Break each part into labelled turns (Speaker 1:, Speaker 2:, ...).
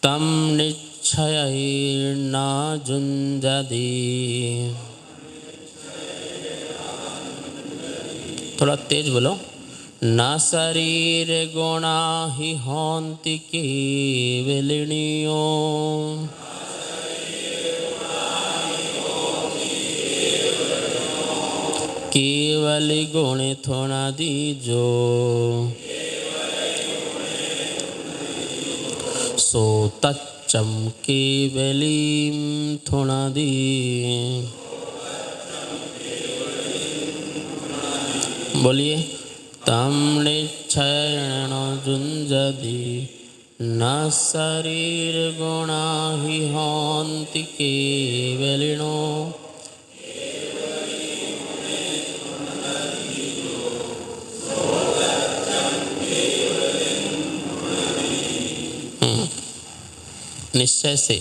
Speaker 1: तम निश्चयेन जुञ्जति। थोड़ा तेज बोलो। न शरीर गुणा हि हन्ति केवलिन्यो। केवली गुणे थोड़ा दीजो। सो तच्चम केवलीम थोड़ा दी। बोलिए। तम निश्चयेन जुञ्जति न शरीर गुणा हि हन्ति केवलिनो। निश्चय से।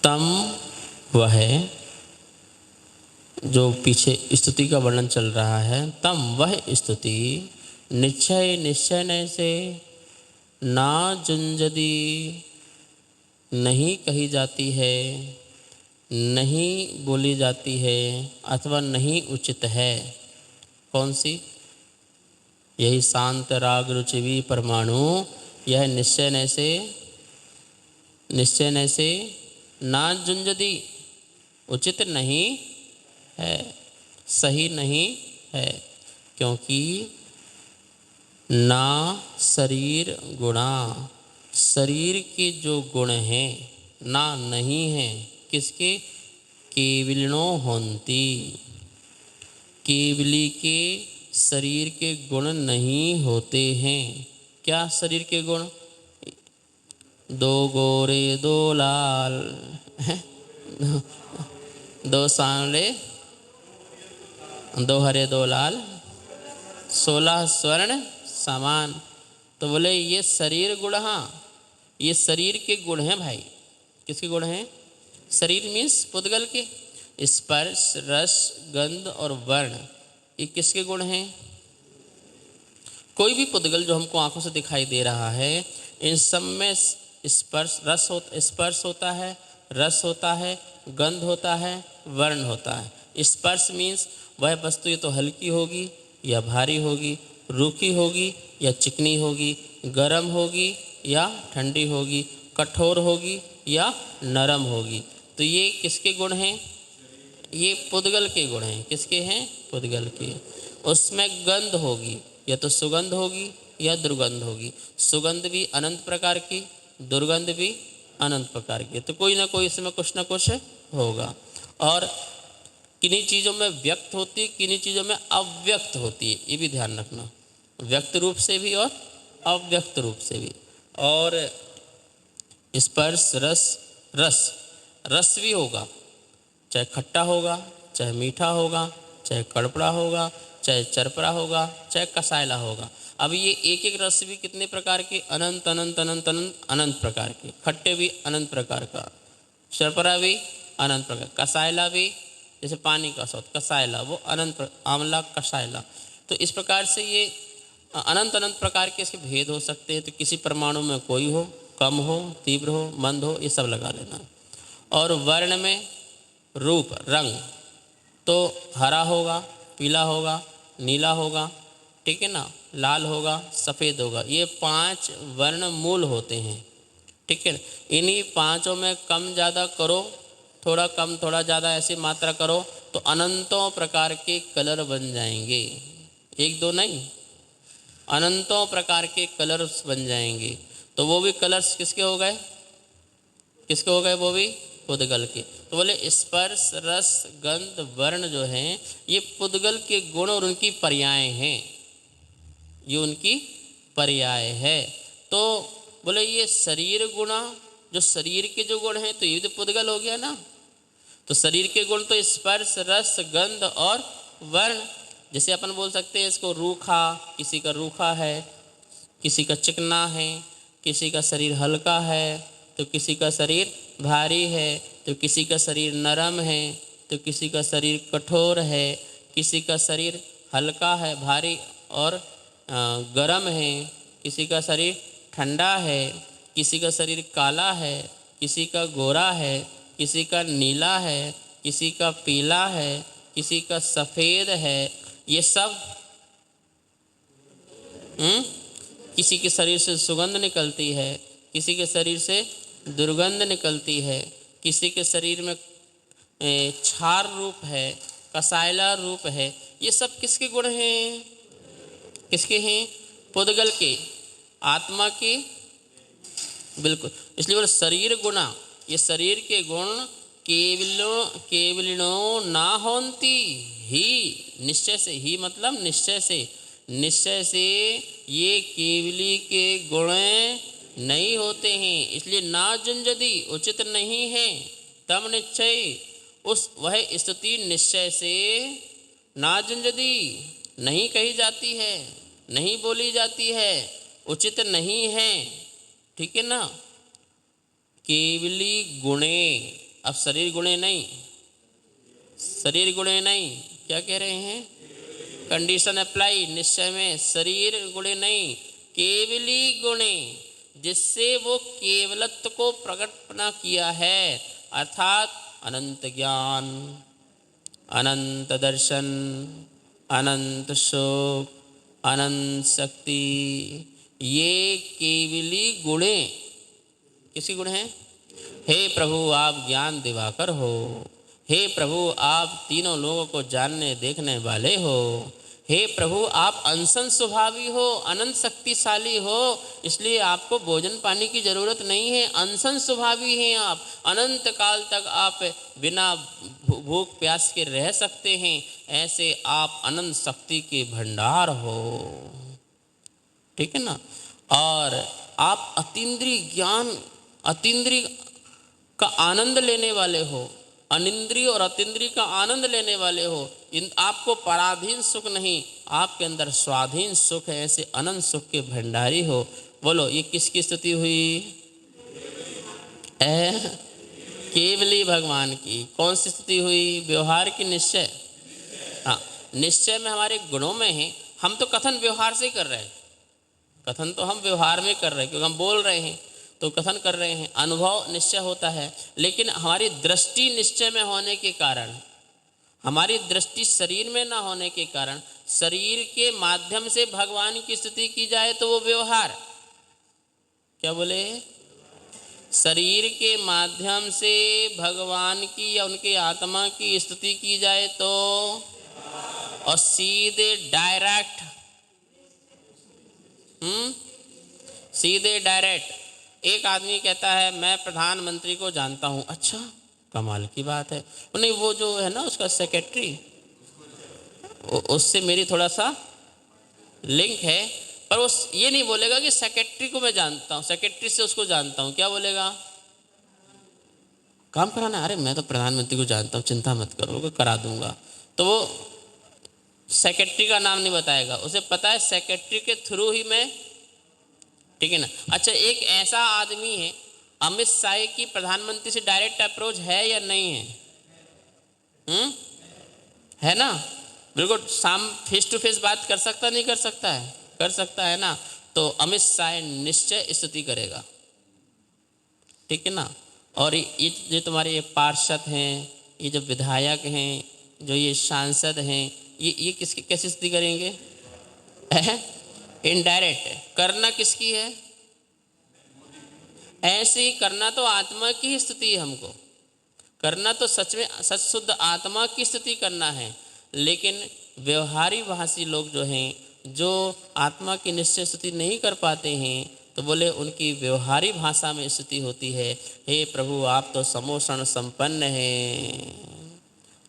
Speaker 1: तम वह जो पीछे स्तुति का वर्णन चल रहा है, तम वह स्तुति निश्चय से ना जुञ्जति नहीं कही जाती है, नहीं बोली जाती है अथवा नहीं उचित है। कौन सी? यही शांत राग रुचिवी परमाणु। यह निश्चय से ना जुञ्जति उचित नहीं है, सही नहीं है, क्योंकि ना शरीर गुणा, शरीर के जो गुण हैं ना नहीं हैं, किसके? केवलिनो होन्ति, केवली के शरीर के गुण नहीं होते हैं। क्या शरीर के गुण? दो गोरे दो लाल, दो सांवले दो हरे दो लाल, 16 स्वर्ण समान। तो बोले ये शरीर गुण, हाँ ये शरीर के गुण हैं भाई। किसके गुण हैं? शरीर मीन्स पुद्गल के। स्पर्श रस गंध और वर्ण, ये किसके गुण हैं? कोई भी पुद्गल जो हमको आंखों से दिखाई दे रहा है, इन सब में स्पर्श होता है, रस होता है, गंध होता है, वर्ण होता है। स्पर्श मीन्स वह वस्तु ये तो हल्की होगी या भारी होगी, रूखी होगी या चिकनी होगी, गर्म होगी या ठंडी होगी, कठोर होगी या नरम होगी। तो ये किसके गुण हैं? ये पुद्गल के गुण हैं। किसके हैं? पुद्गल के। उसमें गंध होगी, या तो सुगंध होगी या दुर्गंध होगी। सुगंध भी अनंत प्रकार की, दुर्गंध भी अनंत प्रकार की। तो कोई ना कोई इसमें कुछ ना कुछ होगा। और किन्हीं चीज़ों में व्यक्त होती है, किन्हीं चीज़ों में अव्यक्त होती है, ये भी ध्यान रखना। व्यक्त रूप से भी और अव्यक्त रूप से भी। और स्पर्श रस भी होगा, चाहे खट्टा होगा, चाहे मीठा होगा, चाहे कड़पड़ा होगा, चाहे चरपरा होगा, चाहे कसायला होगा। अब ये एक एक रस भी कितने प्रकार के? अनंत अनंत अनंत अनंत अनंत प्रकार के। खट्टे भी अनंत प्रकार का, चरपरा भी अनंत प्रकार, कसायला भी, जैसे पानी का स्वाद कसायला, वो अनंत, आंवला कसायला। तो इस प्रकार से ये अनंत अनंत प्रकार के इसके भेद हो सकते हैं। तो किसी परमाणु में कोई हो, कम हो, तीव्र हो, मंद हो, ये सब लगा लेना। और वर्ण में रूप रंग, तो हरा होगा, पीला होगा, नीला होगा, ठीक है ना, लाल होगा, सफ़ेद होगा। ये 5 वर्ण मूल होते हैं, ठीक है। इन्हीं पांचों में कम ज़्यादा करो, थोड़ा कम थोड़ा ज़्यादा ऐसी मात्रा करो तो अनंतों प्रकार के कलर बन जाएंगे। एक दो नहीं, अनंतों प्रकार के कलर्स बन जाएंगे। तो वो भी कलर्स किसके हो गए? किसके हो गए? वो भी पुद्गल के। तो बोले स्पर्श रस गंध वर्ण जो हैं ये पुद्गल के गुण और उनकी पर्याय हैं, ये उनकी पर्याय है। तो बोले ये शरीर गुणा, जो शरीर के जो गुण हैं तो ये तो पुद्गल हो गया ना। तो शरीर के गुण तो स्पर्श रस गंध और वर्ण। जैसे अपन बोल सकते हैं इसको रूखा, किसी का रूखा है, किसी का चिकना है, किसी का शरीर हल्का है तो किसी का शरीर भारी है, तो किसी का शरीर नरम है तो किसी का शरीर कठोर है, किसी का शरीर हल्का है भारी और गर्म है, किसी का शरीर ठंडा है, किसी का शरीर काला है, किसी का गोरा है, किसी का नीला है, किसी का पीला है, किसी का सफ़ेद है। ये सब किसी के शरीर से सुगंध निकलती है, किसी के शरीर से दुर्गंध निकलती है, किसी के शरीर में क्षार रूप है, कसायला रूप है। ये सब किसके गुण हैं? किसके हैं? पुद्गल के, आत्मा के। बिल्कुल, इसलिए बोले शरीर गुणा, ये शरीर के गुण केवलिनो ना होंती ही, निश्चय से, ही मतलब निश्चय से, निश्चय से ये केवली के गुण नहीं होते हैं। इसलिए ना जुंजदी उचित नहीं है, तम निश्चय, उस वह स्तुति निश्चय से ना जुंजदी नहीं कही जाती है, नहीं बोली जाती है, उचित नहीं है। ठीक है ना? केवली गुणे, अब शरीर गुणे नहीं, शरीर गुणे नहीं, क्या कह रहे हैं? कंडीशन अप्लाई, निश्चय में शरीर गुणे नहीं, केवली गुणे, जिससे वो केवलत्व को प्रकटना किया है, अर्थात अनंत ज्ञान, अनंत दर्शन, अनंत सुख, अनंत शक्ति, ये केवली गुणे किसी गुण हैं? हे प्रभु आप ज्ञान दिवाकर हो, हे प्रभु आप तीनों लोगों को जानने देखने वाले हो, हे प्रभु आप अनसन स्वभावी हो, अनंत शक्तिशाली हो, इसलिए आपको भोजन पानी की जरूरत नहीं है, अनसन स्वभावी हैं आप, अनंत काल तक आप बिना भूख प्यास के रह सकते हैं, ऐसे आप अनंत शक्ति के भंडार हो। ठीक है ना? और आप अतीन्द्रिय ज्ञान, अतीन्द्रिय का आनंद लेने वाले हो, अनिंद्रिय और अतीन्द्रिय का आनंद लेने वाले हो। आपको पराधीन सुख नहीं, आपके अंदर स्वाधीन सुख है, ऐसे अनंत सुख के भंडारी हो। बोलो ये किसकी स्तुति हुई? केवली भगवान की। कौन सी स्तुति हुई? व्यवहार की निश्चय? हाँ, निश्चय में हमारे गुणों में है, हम तो कथन व्यवहार से ही कर रहे हैं, कथन तो हम व्यवहार में कर रहे हैं, क्योंकि हम बोल रहे हैं तो कथन कर रहे हैं, अनुभव निश्चय होता है, लेकिन हमारी दृष्टि निश्चय में होने के कारण, हमारी दृष्टि शरीर में ना होने के कारण, शरीर के माध्यम से भगवान की स्तुति की जाए तो वो व्यवहार, क्या बोले? शरीर के माध्यम से भगवान की या उनके आत्मा की स्तुति की जाए तो, और सीधे डायरेक्ट, सीधे डायरेक्ट, एक आदमी कहता है मैं प्रधानमंत्री को जानता हूँ, अच्छा कमाल की बात है, नहीं वो जो है ना उसका सेक्रेटरी, उससे मेरी थोड़ा सा लिंक है, पर वो ये नहीं बोलेगा कि सेक्रेटरी को मैं जानता हूँ, सेक्रेटरी से उसको जानता हूँ, क्या बोलेगा? काम कराना है, अरे मैं तो प्रधानमंत्री को जानता हूँ, चिंता मत करो, वो करा दूंगा। तो वो सेक्रेटरी का नाम नहीं बताएगा, उसे पता है सेक्रेटरी के थ्रू ही मैं, ठीक है ना? अच्छा, एक ऐसा आदमी है, अमित शाह की प्रधानमंत्री से डायरेक्ट अप्रोच है या नहीं है? है ना? बिल्कुल फेस टू फेस बात कर सकता, नहीं कर सकता है? कर सकता है ना? तो अमित शाह निश्चय स्तुति करेगा, ठीक है ना? और ये तुम्हारे ये पार्षद हैं, ये जो विधायक हैं, जो ये सांसद हैं, ये किसकी कैसे स्तुति करेंगे? इनडायरेक्ट। करना किसकी है? ऐसे ही करना तो आत्मा की ही स्तुति है, हमको करना तो सच में सच शुद्ध आत्मा की स्तुति करना है। लेकिन व्यवहारी भाषी लोग जो हैं, जो आत्मा की निश्चय स्तुति नहीं कर पाते हैं, तो बोले उनकी व्यवहारी भाषा में स्तुति होती है, हे प्रभु आप तो समोषण संपन्न हैं,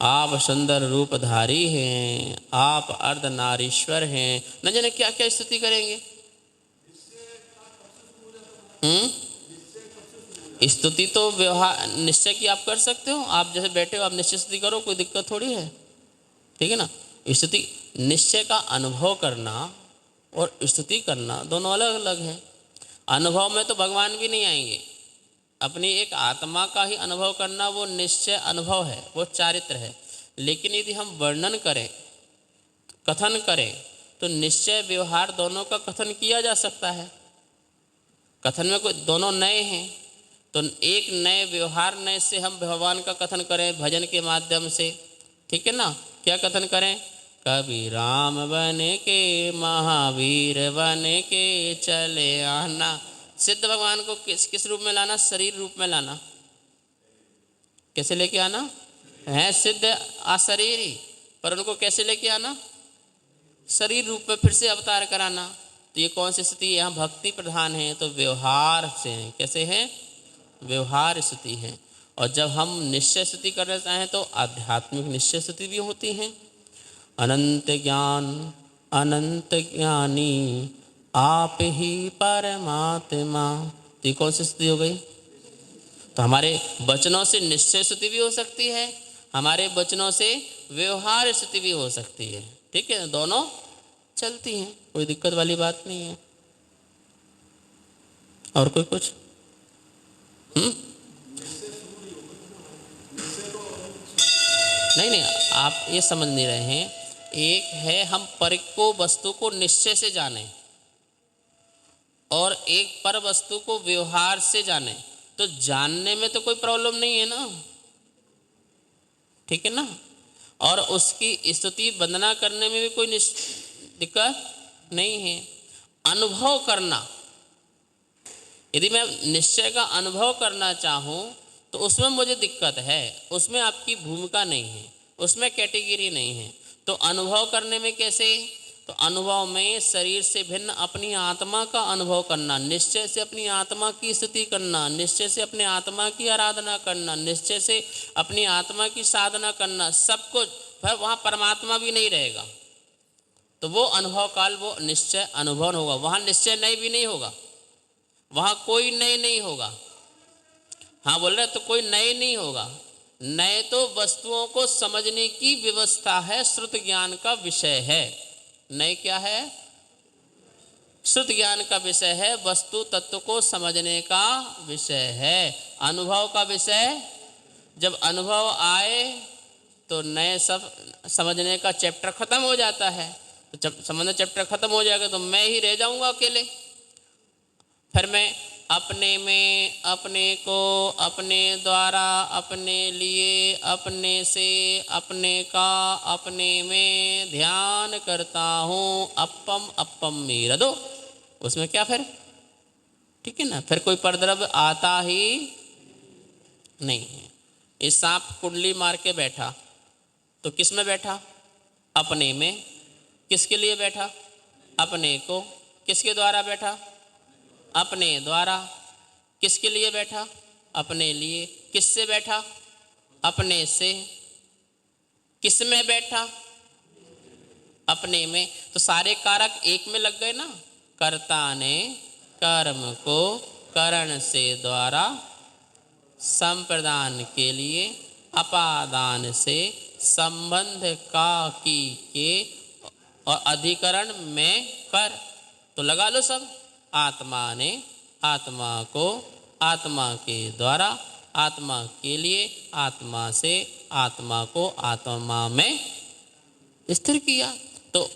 Speaker 1: आप सुंदर रूपधारी हैं, आप अर्धनारीश्वर हैं, न जाने क्या क्या स्तुति करेंगे। स्तुति तो व्यवहार निश्चय की आप कर सकते हो, आप जैसे बैठे हो आप निश्चय स्तुति करो, कोई दिक्कत थोड़ी है, ठीक है ना? स्तुति निश्चय का अनुभव करना और स्तुति करना दोनों अलग अलग है। अनुभव में तो भगवान भी नहीं आएंगे, अपनी एक आत्मा का ही अनुभव करना वो निश्चय अनुभव है, वो चारित्र है। लेकिन यदि हम वर्णन करें, कथन करें, तो निश्चय व्यवहार दोनों का कथन किया जा सकता है। कथन में कोई दोनों नए हैं, तो एक नए व्यवहार नए से हम भगवान का कथन करें भजन के माध्यम से, ठीक है ना। क्या कथन करें? कभी राम बन के महावीर बन के चले आना। सिद्ध भगवान को किस किस रूप में लाना? शरीर रूप में लाना। कैसे लेके आना है? सिद्ध अशरीरी, पर उनको कैसे लेके आना? शरीर रूप में फिर से अवतार कराना। तो ये कौन सी स्थिति? यहाँ भक्ति प्रधान है, तो व्यवहार से हैं। कैसे हैं? व्यवहार स्थिति है। और जब हम निश्चय स्थिति करना चाहें तो आध्यात्मिक निश्चय स्थिति भी होती हैं। अनंत ज्ञान अनंत ज्ञानी आप ही परमात्मा। तो ये कौन सी स्थिति हो गई? तो हमारे वचनों से निश्चय स्थिति भी हो सकती है, हमारे वचनों से व्यवहार स्थिति भी हो सकती है, ठीक है। दोनों चलती हैं, कोई दिक्कत वाली बात नहीं है। और कोई कुछ? नहीं, आप ये समझ नहीं रहे हैं। एक है हम पर को वस्तु को निश्चय से जाने, और एक पर वस्तु को व्यवहार से जाने। तो जानने में तो कोई प्रॉब्लम नहीं है ना, ठीक है ना। और उसकी स्तुति वंदना करने में भी कोई दिक्कत नहीं है। अनुभव करना, यदि मैं निश्चय का अनुभव करना चाहूँ तो उसमें मुझे दिक्कत है, उसमें आपकी भूमिका नहीं है, उसमें कैटेगरी नहीं है। तो अनुभव करने में कैसे? तो अनुभव में शरीर से भिन्न अपनी आत्मा का अनुभव करना, निश्चय से अपनी आत्मा की स्तुति करना, निश्चय से अपने आत्मा की आराधना करना, निश्चय से अपनी आत्मा की साधना करना, सब कुछ। फिर वहाँ परमात्मा भी नहीं रहेगा, तो वो अनुभव काल वो निश्चय अनुभव होगा। वहाँ निश्चय नए भी नहीं होगा, वहाँ कोई नए नहीं होगा। हाँ बोल रहे, तो कोई नए नहीं होगा। नए तो वस्तुओं को समझने की व्यवस्था है, श्रुत ज्ञान का विषय है। नए क्या है? श्रुत ज्ञान का विषय है, वस्तु तत्व को समझने का विषय है, अनुभव का विषय। जब अनुभव आए तो नए सब समझने का चैप्टर खत्म हो जाता है। तो जब समझना चैप्टर खत्म हो जाएगा तो मैं ही रह जाऊंगा अकेले। फिर मैं अपने में, अपने को, अपने द्वारा, अपने लिए, अपने से, अपने का, अपने में ध्यान करता हूँ। अपम अपम मीरदो, उसमें क्या फिर? ठीक है ना। फिर कोई परद्रव्य आता ही नहीं है। इस सांप कुंडली मार के बैठा तो किस में बैठा? अपने में। किसके लिए बैठा? अपने को। किसके द्वारा बैठा? अपने द्वारा। किसके लिए बैठा? अपने लिए। किससे बैठा? अपने से। किस में बैठा? अपने में। तो सारे कारक एक में लग गए ना। कर्ता ने कर्म को करण से द्वारा संप्रदान के लिए अपादान से संबंध का की के और अधिकरण में कर। तो लगा लो सब। आत्मा ने आत्मा को आत्मा के द्वारा, आत्मा के लिए, आत्मा से, आत्मा को आत्मा में स्थिर किया। तो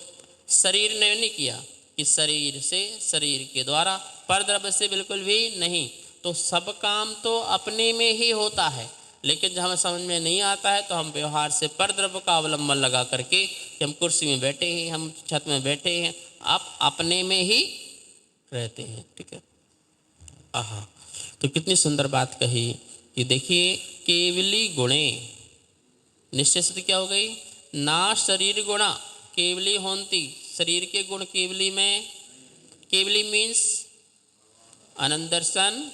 Speaker 1: शरीर ने नहीं किया कि शरीर से, शरीर के द्वारा, परद्रव्य से बिल्कुल भी नहीं। तो सब काम तो अपने में ही होता है, लेकिन जब हमें समझ में नहीं आता है तो हम व्यवहार से परद्रव्य का अवलंबन लगा करके कि हम कुर्सी में बैठे हैं, हम छत में बैठे हैं, आप अपने में ही रहते हैं, ठीक है। आहा, तो कितनी सुंदर बात कही कि देखिए, केवली गुणे, निश्चय स्थिति क्या हो गई? ना शरीर गुणा केवली होंती, शरीर के गुण केवली में। केवली मीन्स अनंत दर्शन,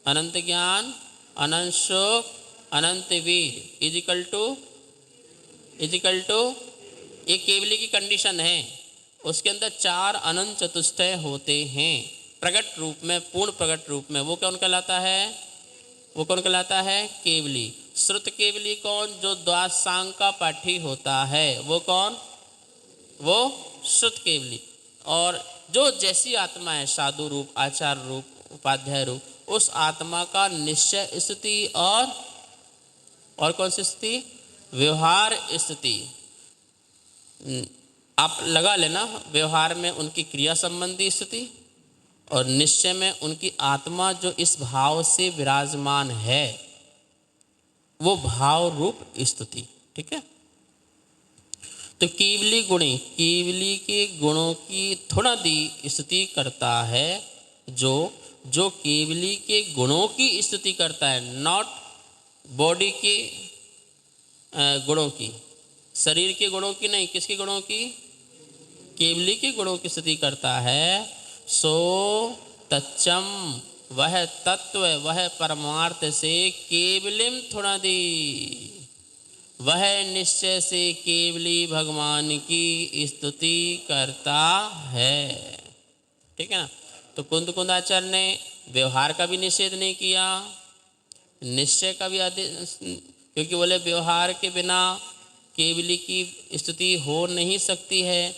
Speaker 1: अनंत ज्ञान, अनंत शोक, अनंत वीर इजिकल टू ये केवली की कंडीशन है। उसके अंदर चार अनंत चतुष्टय होते हैं प्रकट रूप में, पूर्ण प्रकट रूप में। वो कौन कहलाता है? वो कौन कहलाता है? केवली। श्रुत केवली कौन? जो द्वादशांग का पाठी होता है, वो कौन? वो श्रुत केवली। और जो जैसी आत्मा है, साधु रूप, आचार रूप, उपाध्याय रूप, उस आत्मा का निश्चय स्थिति और कौन सी स्थिति? व्यवहार स्थिति। आप लगा लेना, व्यवहार में उनकी क्रिया संबंधी स्थिति और निश्चय में उनकी आत्मा जो इस भाव से विराजमान है वो भाव रूप स्तुति। ठीक है, तो केवली गुणी, केवली के गुणों की थोड़ा दी स्तुति करता है जो जो केवली के गुणों की स्तुति करता है, नॉट बॉडी के गुणों की, शरीर के गुणों की नहीं, किसके गुणों की? केवली के गुणों की स्तुति करता है। सो तच्चम, वह तत्व, वह परमार्थ से केवलिम थोड़ा दी, वह निश्चय से केवली भगवान की स्तुति करता है। ठीक है ना, तो कुंद कुंदाचार्य ने व्यवहार का भी निषेध नहीं किया, निश्चय का भी आदेश, क्योंकि बोले व्यवहार के बिना केवली की स्तुति हो नहीं सकती है,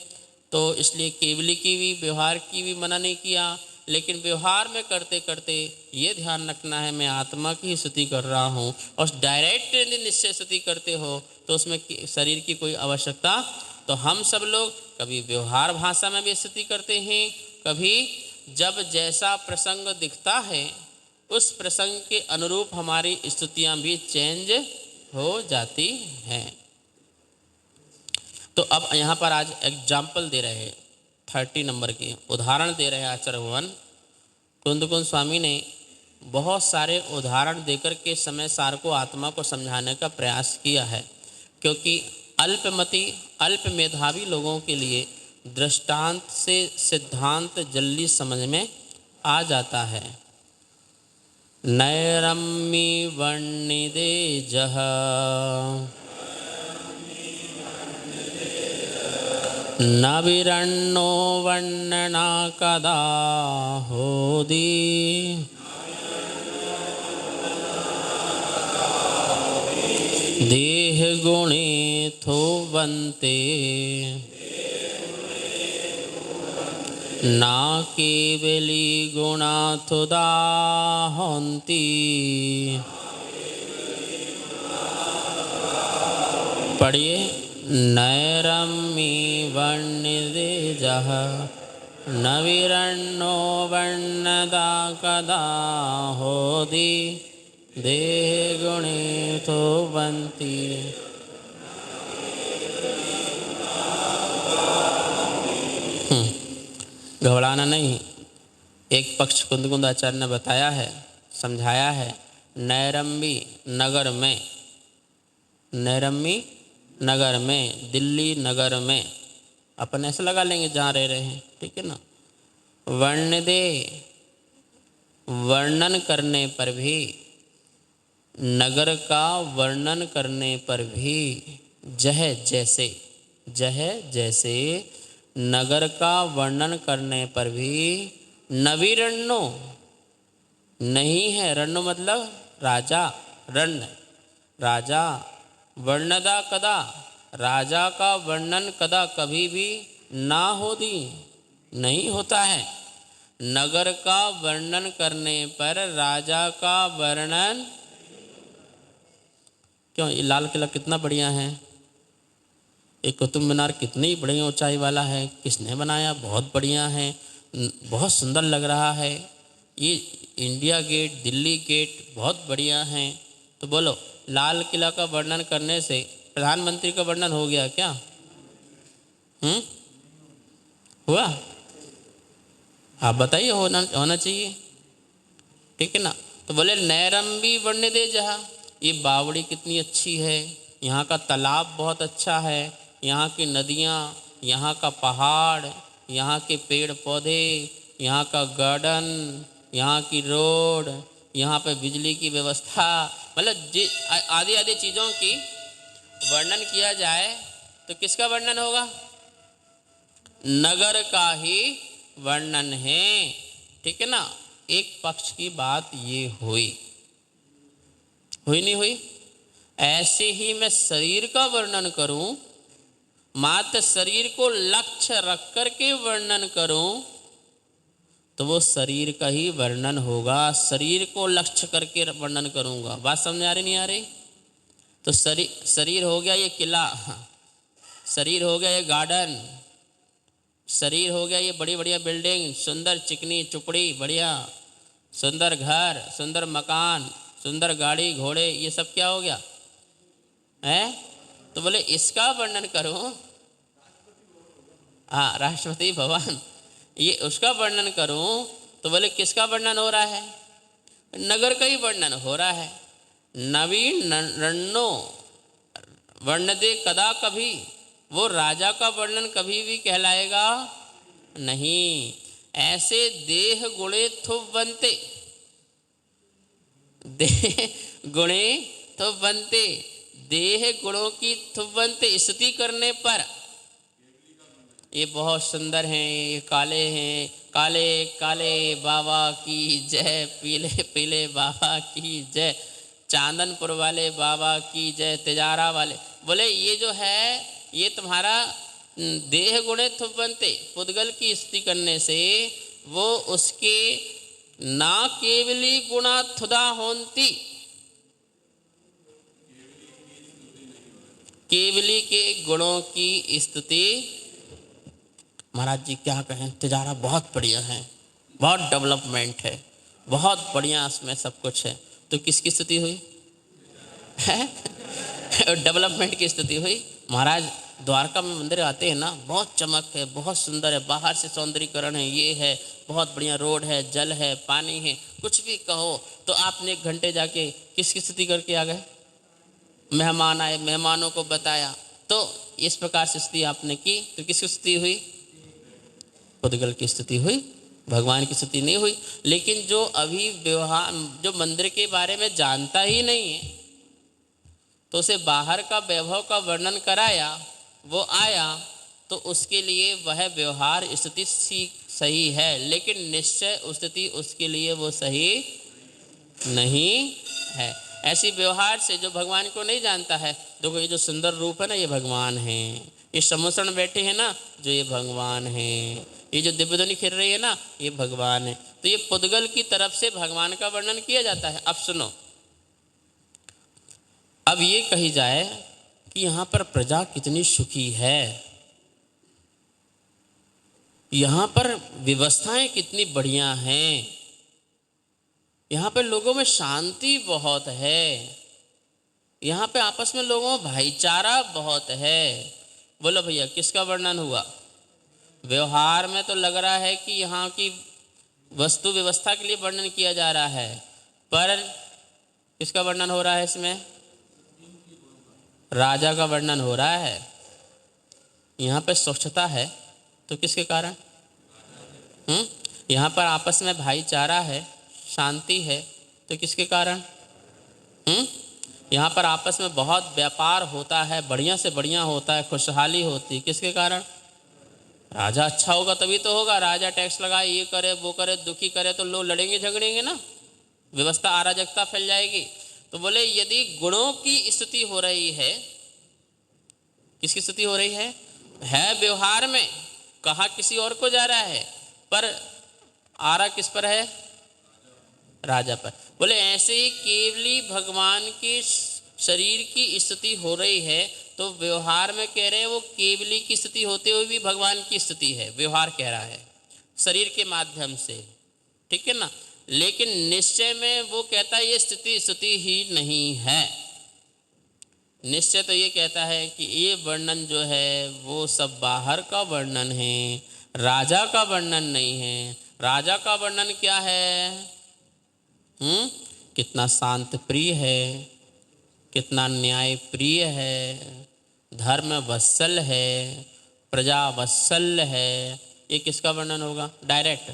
Speaker 1: तो इसलिए केवली की भी व्यवहार की भी मना नहीं किया। लेकिन व्यवहार में करते करते ये ध्यान रखना है मैं आत्मा की स्तुति कर रहा हूँ, और डायरेक्ट यदि निश्चय स्तुति करते हो तो उसमें शरीर की कोई आवश्यकता, तो हम सब लोग कभी व्यवहार भाषा में भी स्तुति करते हैं, कभी जब जैसा प्रसंग दिखता है उस प्रसंग के अनुरूप हमारी स्तुतियाँ भी चेंज हो जाती हैं। तो अब यहाँ पर आज एग्जाम्पल दे रहे हैं, 30 नंबर की उदाहरण दे रहे हैं आचार्य भगवान कुंद स्वामी ने। बहुत सारे उदाहरण देकर के समय सार को, आत्मा को समझाने का प्रयास किया है, क्योंकि अल्पमति अल्प मेधावी लोगों के लिए दृष्टांत से सिद्धांत जल्दी समझ में आ जाता है। नैरम्मी वर्णिदे जह न विरण्णो वर्णना कदा होदी देह गुणे थोवन्ते ना केवली गुणाथुदा हन्ति। पढ़िए, नैरम्मी वर्णिदे जह न विरण्णो वर्णदा कदा होदी देह गुणे थोवन्ति। घबराना नहीं, एक पक्ष कुंद आचार्य ने बताया है, समझाया है। नैरम्बी नगर में, नैरम्बी नगर में, दिल्ली नगर में, अपन ऐसे लगा लेंगे जहाँ रह रहे हैं, ठीक है ना। वर्णदे, वर्णन करने पर भी, नगर का वर्णन करने पर भी, जह जैसे, जह जैसे नगर का वर्णन करने पर भी नवीरण्णो नहीं है, रण्णो मतलब राजा, रण राजा, वर्णदा कदा, राजा का वर्णन कदा कभी भी ना होती, नहीं होता है। नगर का वर्णन करने पर राजा का वर्णन, क्यों, ये लाल किला कितना बढ़िया है, एक कुतुब मीनार कितनी बड़ी ऊंचाई वाला है, किसने बनाया, बहुत बढ़िया है, बहुत सुंदर लग रहा है। ये इंडिया गेट, दिल्ली गेट बहुत बढ़िया है। तो बोलो, लाल किला का वर्णन करने से प्रधानमंत्री का वर्णन हो गया क्या? हुआ? आप बताइए, होना चाहिए, ठीक है ना। तो बोले नैरम्बी वर्णिदे जहा, ये बावड़ी कितनी अच्छी है, यहाँ का तालाब बहुत अच्छा है, यहाँ की नदियाँ, यहाँ का पहाड़, यहाँ के पेड़ पौधे, यहाँ का गार्डन, यहाँ की रोड, यहाँ पे बिजली की व्यवस्था, मतलब आदि आदि चीज़ों की वर्णन किया जाए तो किसका वर्णन होगा? नगर का ही वर्णन है, ठीक है ना। एक पक्ष की बात ये हुई नहीं हुई? ऐसे ही मैं शरीर का वर्णन करूं, मात्र शरीर को लक्ष्य रख कर के वर्णन करूं, तो वो शरीर का ही वर्णन होगा। शरीर को लक्ष्य करके वर्णन करूंगा। बात समझ आ रही नहीं आ रही? तो शरीर हो गया ये किला, शरीर हो गया ये गार्डन, शरीर हो गया ये बड़ी बढ़िया बिल्डिंग, सुंदर चिकनी चुपड़ी, बढ़िया सुंदर घर, सुंदर मकान, सुंदर गाड़ी घोड़े, ये सब क्या हो गया है? तो बोले इसका वर्णन करूं, हाँ राष्ट्रपति भवन, ये उसका वर्णन करूं तो बोले किसका वर्णन हो रहा है? नगर का ही वर्णन हो रहा है। नवीन रण्णो वर्ण दे कदा, कभी वो राजा का वर्णन कभी भी कहलाएगा नहीं। ऐसे देह गुणे थुप बनते, देह गुणे थुप बनते, देह गुणों की थुप बनते स्तुति करने पर ये बहुत सुंदर हैं, ये काले हैं, काले काले बाबा की जय, पीले पीले बाबा की जय, चांदनपुर वाले बाबा की जय, तिजारा वाले। बोले ये जो है ये तुम्हारा देह गुणे थुप बनते, पुद्गल की स्तुति करने से वो उसके ना केवली गुणा थुदा होंती, केवली के गुणों की स्तुति। महाराज जी क्या कहें, तिजारा बहुत बढ़िया है, बहुत डेवलपमेंट है, बहुत बढ़िया इसमें सब कुछ है। तो किसकी स्तुति हुई है? डेवलपमेंट की स्तुति हुई। महाराज द्वारका में मंदिर आते हैं ना, बहुत चमक है, बहुत सुंदर है, बाहर से सौंदर्यीकरण है, ये है, बहुत बढ़िया रोड है, जल है, पानी है, कुछ भी कहो। तो आपने 1 घंटे जाके किसकी स्तुति करके आ गए? मेहमान आए, मेहमानों को बताया, तो इस प्रकार से स्तुति आपने की, तो किसकी स्तुति हुई? पुद्गल की स्तुति हुई, भगवान की स्तुति नहीं हुई। लेकिन जो अभी व्यवहार, जो मंदिर के बारे में जानता ही नहीं है, तो उसे बाहर का वैभव का वर्णन कराया, वो आया, तो उसके लिए वह व्यवहार स्तुति सही है, लेकिन निश्चय स्तुति उसके लिए वो सही नहीं है। ऐसी व्यवहार से जो भगवान को नहीं जानता है, देखो ये जो सुंदर रूप है ना, ये भगवान है, ये सम्मुसरण बैठे हैं ना, जो ये भगवान है, ये जो दिव्य ध्वनि खिल रही है ना, ये भगवान है। तो ये पुद्गल की तरफ से भगवान का वर्णन किया जाता है। अब सुनो, अब ये कही जाए कि यहाँ पर प्रजा कितनी सुखी है, यहाँ पर व्यवस्थाएं कितनी बढ़िया हैं, यहाँ पे लोगों में शांति बहुत है, यहाँ पे आपस में लोगों में भाईचारा बहुत है। बोलो भैया किसका वर्णन हुआ? व्यवहार में तो लग रहा है कि यहाँ की वस्तु व्यवस्था के लिए वर्णन किया जा रहा है, पर किसका वर्णन हो रहा है इसमें? राजा का वर्णन हो रहा है। यहाँ पे स्वच्छता है तो किसके कारण? यहाँ पर आपस में भाईचारा है, शांति है, तो किसके कारण? यहाँ पर आपस में बहुत व्यापार होता है, बढ़िया से बढ़िया होता है, खुशहाली होती है, किसके कारण? राजा अच्छा होगा तभी तो होगा। राजा टैक्स लगाए, ये करे वो करे, दुखी करे, तो लोग लड़ेंगे झगड़ेंगे ना, व्यवस्था अराजकता फैल जाएगी। तो बोले यदि गुणों की स्तुति हो रही है, किसकी स्तुति हो रही है व्यवहार में, कहा किसी और को जा रहा है, पर आ रहा किस पर है? राजा पर। बोले ऐसे ही केवली भगवान के शरीर की स्तुति हो रही है, तो व्यवहार में कह रहे हैं वो केवली की स्तुति होते हुए भी भगवान की स्तुति है, व्यवहार कह रहा है शरीर के माध्यम से, ठीक है ना। लेकिन निश्चय में वो कहता है ये स्तुति ही नहीं है। निश्चय तो ये कहता है कि ये वर्णन जो है वो सब बाहर का वर्णन है, राजा का वर्णन नहीं है। राजा का वर्णन क्या है? कितना शांत प्रिय है, कितना न्याय प्रिय है, धर्म वत्सल है, प्रजा वत्सल है। ये किसका वर्णन होगा? डायरेक्ट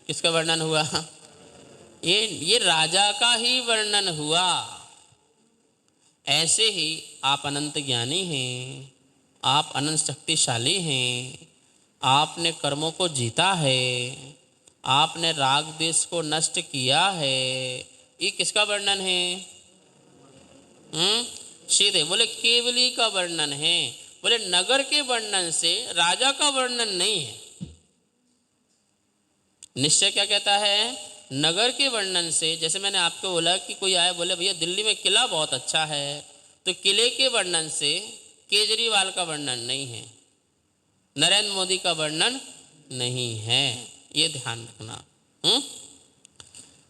Speaker 1: किसका वर्णन हुआ? ये राजा का ही वर्णन हुआ। ऐसे ही आप अनंत ज्ञानी हैं, आप अनंत शक्तिशाली हैं, आपने कर्मों को जीता है, आपने राग द्वेष को नष्ट किया है। ये किसका वर्णन है? सीधे बोले केवली का वर्णन है। बोले नगर के वर्णन से राजा का वर्णन नहीं है। निश्चय क्या कहता है? नगर के वर्णन से, जैसे मैंने आपको बोला कि कोई आया बोले भैया दिल्ली में किला बहुत अच्छा है, तो किले के वर्णन से केजरीवाल का वर्णन नहीं है। नरेंद्र मोदी का वर्णन नहीं है, ये ध्यान रखना।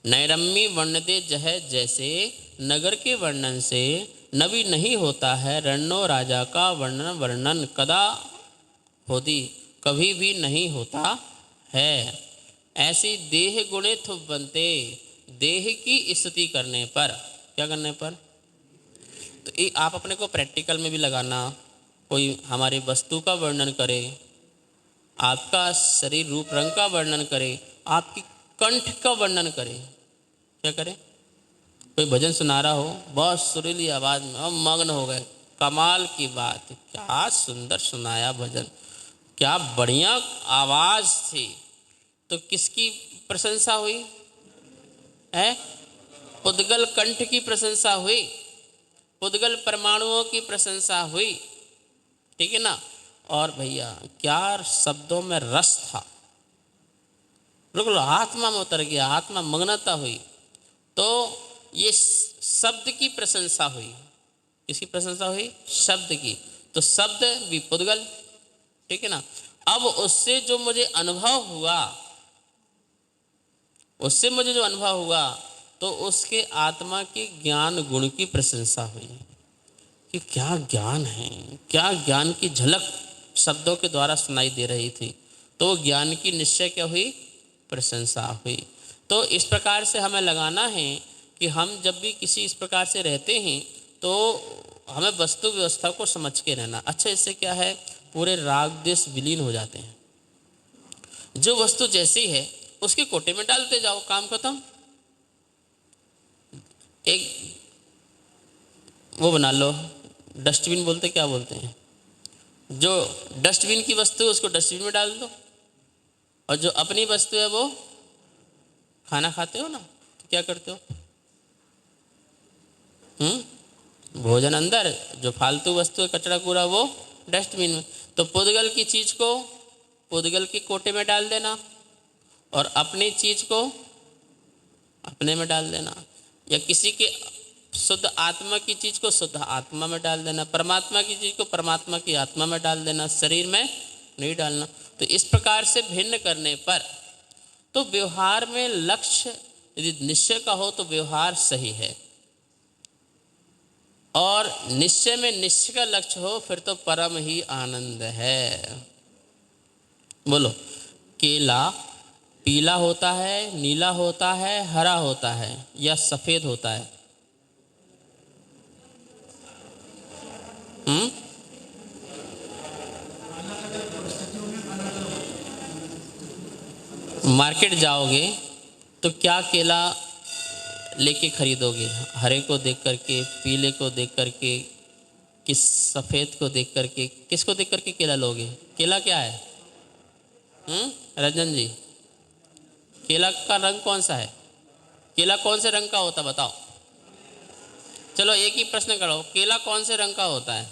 Speaker 1: नैरम्य वर्णदे जह जैसे नगर के वर्णन से नबी नहीं होता है, रणो राजा का वर्णन वर्णन कदा होती कभी भी नहीं होता है। ऐसी देह गुणित बनते, देह की स्तुति करने पर, क्या करने पर, तो ये आप अपने को प्रैक्टिकल में भी लगाना। कोई हमारी वस्तु का वर्णन करे, आपका शरीर रूप रंग का वर्णन करे, आपकी कंठ का वर्णन करे, क्या करे, कोई भजन सुना रहा हो बहुत सुरीली आवाज में, हम मग्न हो गए, कमाल की बात, क्या सुंदर सुनाया भजन, क्या बढ़िया आवाज थी, तो किसकी प्रशंसा हुई है? पुद्गल कंठ की प्रशंसा हुई, पुद्गल परमाणुओं की प्रशंसा हुई, ठीक है ना। और भैया क्या शब्दों में रस था, बिल्कुल आत्मा में उतर गया, आत्मा मग्नता हुई, तो ये शब्द की प्रशंसा हुई। किसकी प्रशंसा हुई? शब्द की। तो शब्द भी पुद्गल, ठीक है ना। अब उससे जो मुझे अनुभव हुआ, उससे मुझे जो अनुभव हुआ, तो उसके आत्मा के ज्ञान गुण की प्रशंसा हुई कि क्या ज्ञान है, क्या ज्ञान की झलक शब्दों के द्वारा सुनाई दे रही थी। तो ज्ञान की निश्चय क्या हुई? प्रशंसा हुई। तो इस प्रकार से हमें लगाना है कि हम जब भी किसी इस प्रकार से रहते हैं तो हमें वस्तु व्यवस्था को समझ के रहना। अच्छा, इससे क्या है, पूरे राग देश विलीन हो जाते हैं। जो वस्तु जैसी है उसके कोटे में डालते जाओ, काम खत्म। एक वो बना लो, डस्टबिन बोलते, क्या बोलते हैं, जो डस्टबिन की वस्तु है उसको डस्टबिन में डाल दो, और जो अपनी वस्तु है वो, खाना खाते हो ना तो क्या करते हो, भोजन अंदर, जो फालतू वस्तु है कचरा कूड़ा वो डस्टबिन में। तो पुद्गल की चीज को पुद्गल के कोटे में डाल देना और अपनी चीज को अपने में डाल देना, या किसी के शुद्ध आत्मा की चीज को शुद्ध आत्मा में डाल देना, परमात्मा की चीज को परमात्मा की आत्मा में डाल देना, शरीर में नहीं डालना। तो इस प्रकार से भिन्न करने पर तो व्यवहार में लक्ष्य यदि निश्चय का हो तो व्यवहार सही है, और निश्चय में निश्चय का लक्ष्य हो फिर तो परम ही आनंद है। बोलो, केला पीला होता है, नीला होता है, हरा होता है, या सफेद होता है? मार्केट जाओगे तो क्या केला लेके खरीदोगे? हरे को देख करके, पीले को देख करके, कि सफ़ेद को देख करके, किसको देख करके केला लोगे? केला क्या है? रंजन जी, केला का रंग कौन सा है? केला कौन से रंग का होता बताओ? चलो एक ही प्रश्न करो, केला कौन से रंग का होता है?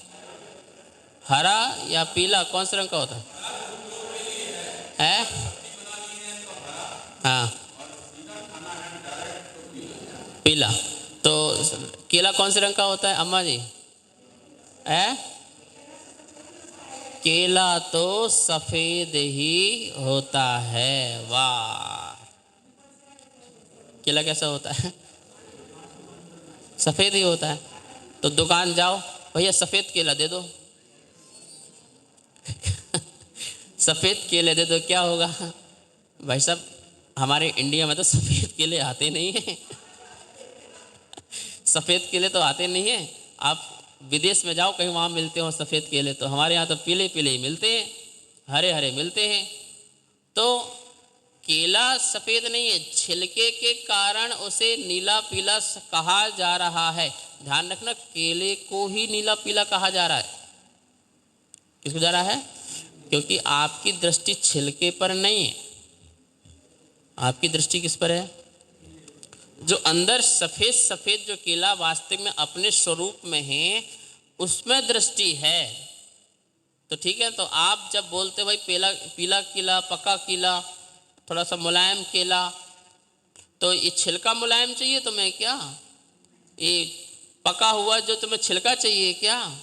Speaker 1: हरा या पीला, कौन से रंग का होता है? हाँ, पीला। तो केला कौन से रंग का होता है अम्मा जी? है? केला तो सफेद ही होता है। वाह, केला कैसा होता है? सफेद ही होता है। तो दुकान जाओ, भैया सफेद केला दे दो सफेद केले दे दो, क्या होगा भाई साहब? हमारे इंडिया में तो सफेद केले आते नहीं हैं सफेद केले तो आते नहीं हैं। आप विदेश में जाओ, कहीं वहाँ मिलते हो सफ़ेद केले, तो हमारे यहाँ तो पीले पीले ही मिलते हैं, हरे हरे मिलते हैं। तो केला सफ़ेद नहीं है, छिलके के कारण उसे नीला पीला कहा जा रहा है। ध्यान रखना, केले को ही नीला पीला कहा जा रहा है। किसको जा रहा है? क्योंकि आपकी दृष्टि छिलके पर नहीं है, आपकी दृष्टि किस पर है? जो अंदर सफ़ेद सफ़ेद जो केला वास्तव में अपने स्वरूप में है, उसमें दृष्टि है। तो ठीक है, तो आप जब बोलते भाई पीला पीला केला, पका केला, थोड़ा सा मुलायम केला, तो ये छिलका मुलायम चाहिए तुम्हें क्या? ये पका हुआ जो तुम्हें छिलका चाहिए क्या?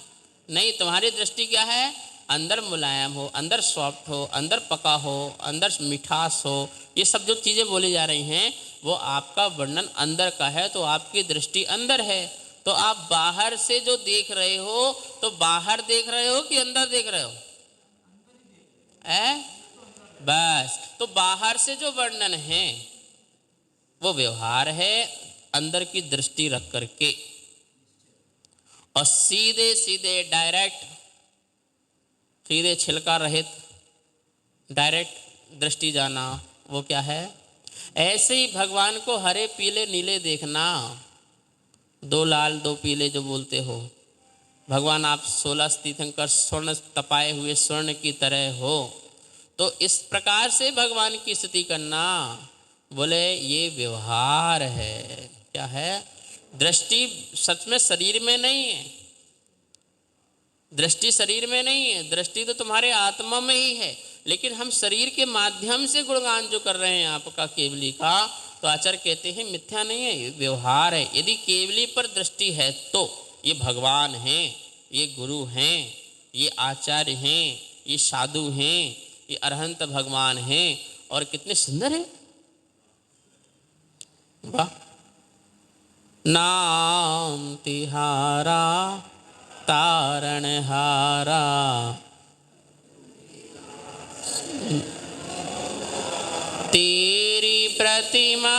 Speaker 1: नहीं, तुम्हारी दृष्टि क्या है? अंदर मुलायम हो, अंदर सॉफ्ट हो, अंदर पका हो, अंदर मिठास हो, ये सब जो चीज़ें बोली जा रही हैं वो आपका वर्णन अंदर का है। तो आपकी दृष्टि अंदर है। तो आप बाहर से जो देख रहे हो तो बाहर देख रहे हो कि अंदर देख रहे हो? बस, तो बाहर से जो वर्णन है वो व्यवहार है अंदर की दृष्टि रख करके। और सीधे सीधे डायरेक्ट, सीधे छिलका रहित डायरेक्ट दृष्टि जाना, वो क्या है? ऐसे ही भगवान को हरे पीले नीले देखना, दो लाल दो पीले जो बोलते हो। भगवान आप 16 तीर्थंकर स्वर्ण तपाए हुए स्वर्ण की तरह हो। तो इस प्रकार से भगवान की स्तुति करना, बोले ये व्यवहार है। क्या है? दृष्टि सच में शरीर में नहीं है, दृष्टि शरीर में नहीं है, दृष्टि तो तुम्हारे आत्मा में ही है। लेकिन हम शरीर के माध्यम से गुणगान जो कर रहे हैं आपका केवली का, तो आचार्य कहते हैं मिथ्या नहीं है, ये व्यवहार है। यदि केवली पर दृष्टि है तो ये भगवान हैं, ये गुरु हैं, ये आचार्य हैं, ये साधु हैं, ये अरहंत भगवान हैं। और कितने सुंदर है, वाह। नाम तिहारा तारणहारा, तेरी प्रतिमा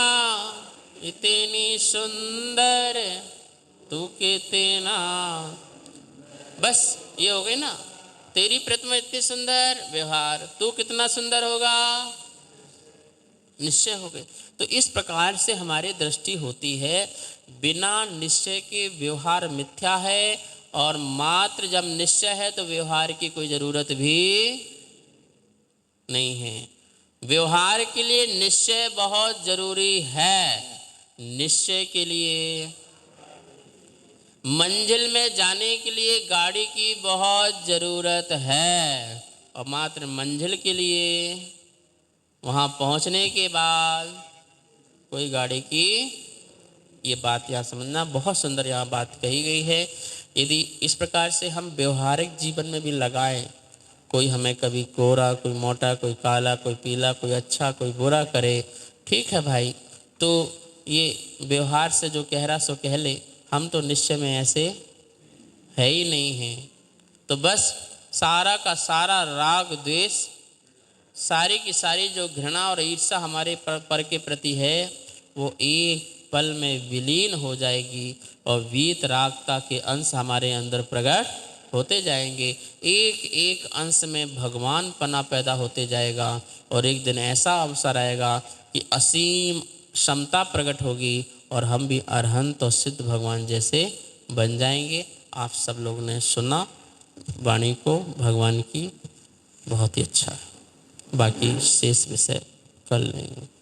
Speaker 1: इतनी सुंदर, तू कितना। बस ये हो गई ना, तेरी प्रतिमा इतनी सुंदर, व्यवहार तू कितना सुंदर होगा, निश्चय हो गए। तो इस प्रकार से हमारी दृष्टि होती है। बिना निश्चय के व्यवहार मिथ्या है, और मात्र जब निश्चय है तो व्यवहार की कोई जरूरत भी नहीं है। व्यवहार के लिए निश्चय बहुत जरूरी है। निश्चय के लिए, मंजिल में जाने के लिए गाड़ी की बहुत जरूरत है, और मात्र मंजिल के लिए वहाँ पहुँचने के बाद कोई गाड़ी की, ये बात यहाँ समझना, बहुत सुंदर यहाँ बात कही गई है। यदि इस प्रकार से हम व्यवहारिक जीवन में भी लगाएं, कोई हमें कभी गोरा, कोई मोटा, कोई काला, कोई पीला, कोई अच्छा, कोई बुरा करे, ठीक है भाई, तो ये व्यवहार से जो कह रहा सो कह ले, हम तो निश्चय में ऐसे है ही नहीं हैं। तो बस सारा का सारा राग द्वेष, सारी की सारी जो घृणा और ईर्ष्या हमारे पर के प्रति है, वो एक पल में विलीन हो जाएगी, और वीत रागता के अंश हमारे अंदर प्रकट होते जाएंगे। एक एक अंश में भगवान पना पैदा होते जाएगा, और एक दिन ऐसा अवसर आएगा कि असीम क्षमता प्रकट होगी, और हम भी अरहंत और सिद्ध भगवान जैसे बन जाएंगे। आप सब लोग ने सुना वाणी को भगवान की, बहुत ही अच्छा। बाकी शेष विषय कर लेंगे।